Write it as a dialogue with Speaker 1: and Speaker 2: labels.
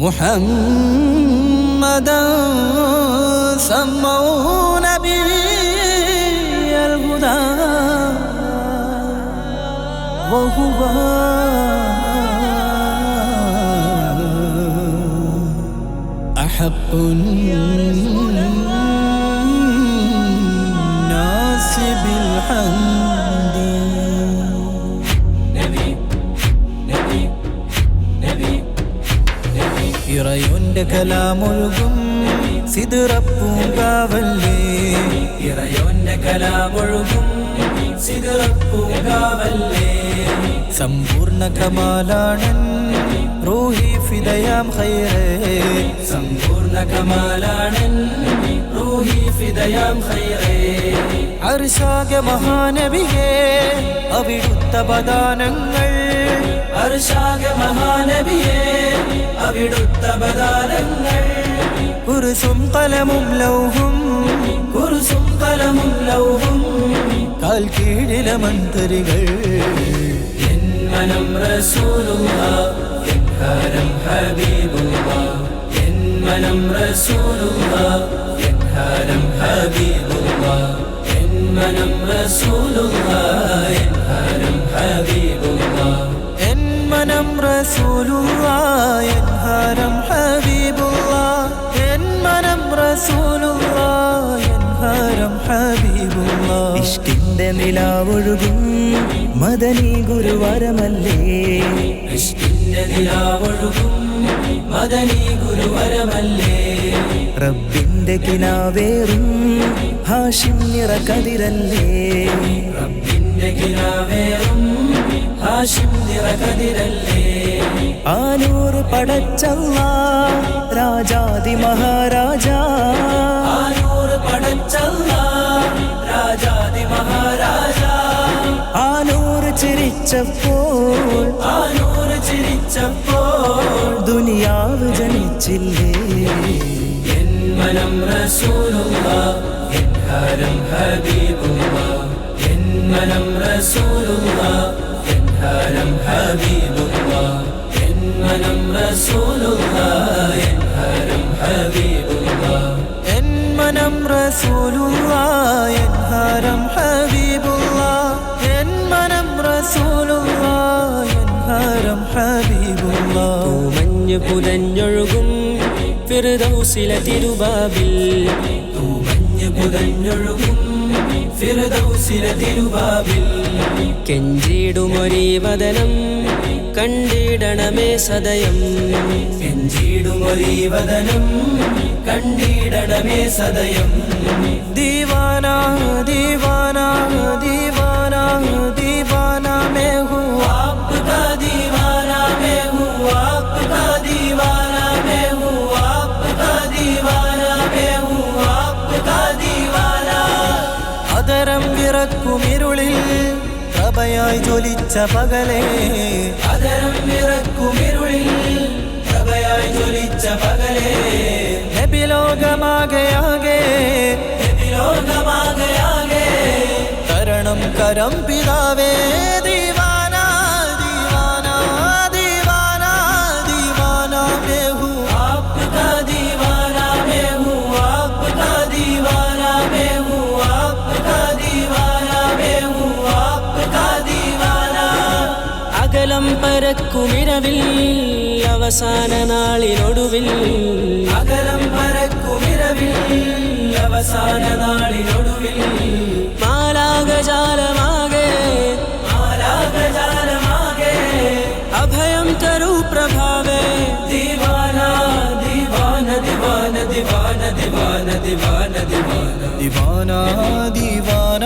Speaker 1: محمدا سموا نبي الهدى وهو أحق الناس بالحمد. نبي نبي نبي نبي ഇറയോന്റെ കലാമൊഴുകും സിദ്റപ്പൂങ്കാവല്ലേ, ഇറയോന്റെ കലാമൊഴുകും സിദ്റപ്പൂങ്കാവല്ലേ. സമ്പൂർണ്ണ കമാലാണൻ റൂഹി ഫിദയാം ഖൈറേ, സമ്പൂർണ്ണ കമാലാണൻ റൂഹി ഫിദയാം ഖൈറേ. അർശാകെ മഹാനബിയേ അവിടുത്ത പദാനങ്ങൾ, അർശാകെ മഹാനബിയേ അവിടുത്ത പദാനങ്ങൾ. കുർസും കലമും ലൗഹും, കുർസും കലമും ലൗഹും കാൽ കീഴിലെ മന്ത്രികൾ. എൻ മനം റസൂലുള്ളാഹ് എൻ ഹരം ഹബീബുള്ളാഹ്, എൻ മനം റസൂലുള്ളാഹ് എൻ ഹരം ഹബീബുള്ളാഹ്, എൻ മനം റസൂലുള്ളാഹ് എൻ ഹരം ഹബീബുള്ളാഹ്, എൻ മനം റസൂലുള്ളാഹ് എൻ ഹരം ഹബീബുള്ളാഹ്, എൻ മനം റസൂലുള്ളാഹ് എൻ ഹരം ഹബീബുള്ളാഹ്. ഇഷ്കിന്റെ നിലാവൊഴുകും മദനി ഗുരുവരമല്ലേ, ഇഷ്കിന്റെ നിലാവൊഴുകും മദനി ഗുരുവരമല്ലേ. റബ്ബിന്റെ കിനാവേറും ഹാഷിം നിറകതിരല്ലേ, റബ്ബിന്റെ കിനാവേറും ഹാഷിം നിറകതിരല്ലേ. ആനൂർ പടച്ചല്ലാഹ് രാജാതി മഹാരാജാ, ആനൂർ പടച്ചല്ലാഹ് രാജാതി മഹാരാജാ. ആനൂർ ചിരിച്ചപ്പോൾ, ആനൂർ ചിരിച്ചപ്പോൾ ദുനിയാവ് ജനിച്ചില്ലേ. എൻ മനം റസൂലുള്ളാഹ് എൻ ഹരം ഹബീബുള്ളാഹ്, എൻ മനം റസൂലുള്ളാഹ് എൻ ഹരം ഹബീബുള്ളാഹ്, എൻ മനം റസൂലുള്ളാഹ് എൻ ഹരം ഹബീബുള്ളാഹ്, എൻ മനം റസൂലുള്ളാഹ് എൻ ഹരം ഹബീബുള്ളാഹ്, എൻ മനം റസൂലുള്ളാഹ് എൻ ഹരം ഹബീബുള്ളാഹ്. തൂമഞ്ഞ് പുതഞ്ഞൊഴുകും ഫിർദൗസിലെ തിരുബാബിൽ, തൂമഞ്ഞ് പുതഞ്ഞൊഴുകും ഫിർദൗസിലെ തിരുബാബിൽ. കെഞ്ചിടുമൊരീ വദനം കണ്ടിടണമേ സദയം, കെഞ്ചിടുമൊരീ വദനം കണ്ടിടണമേ സദയം. ദീവാന ദീവാന ദീവാന ദീവാന മേ ഹൂ ആപ്കാ ദീവാന മേ ഹൂ ആപ്കാ ദീവാന മേ ഹൂ ആപ്കാ ദീവാന മേ ഹൂ ആപ്കാ ദീവാന. അതരം വിറക്കുമിരുളിൽ പ്രഭയായി ജ്വലിച്ച പകലേ, അതരം വിറക്കുമിരുളിൽ പ്രഭയായി ജ്വലിച്ച പകലേ. നബി ലോകമാകെയാകെ, നബി ലോകമാകെയാകെ തരണം കരം പിതാവേ. ദീവാന ദീവാന ദീവാന ദീവാന മേ ഹൂ ആപ്കാ ദീവാന മേ ഹൂ ആപ്കാ ദീവാന മേ ഹൂ ആപ്കാ ദീവാന മേ ഹൂ ആപ്കാ ദീവാന. അകലം പരക്കുമിരവിൽ അവസാന നാളിനൊടുവിൽ, അകലം പരക്കുമിരവിൽ അവസാന നാളിനൊടുവിൽ. മാലാകജാലമാകെ, മാലാകജാലമാകെ അഭയം തരൂ പ്രഭാവേ. ദീവാന ദീവാന ദീവാന ദീവാന ദീവാന ദീവാന ദീവാന ദീവാന ദീവാന.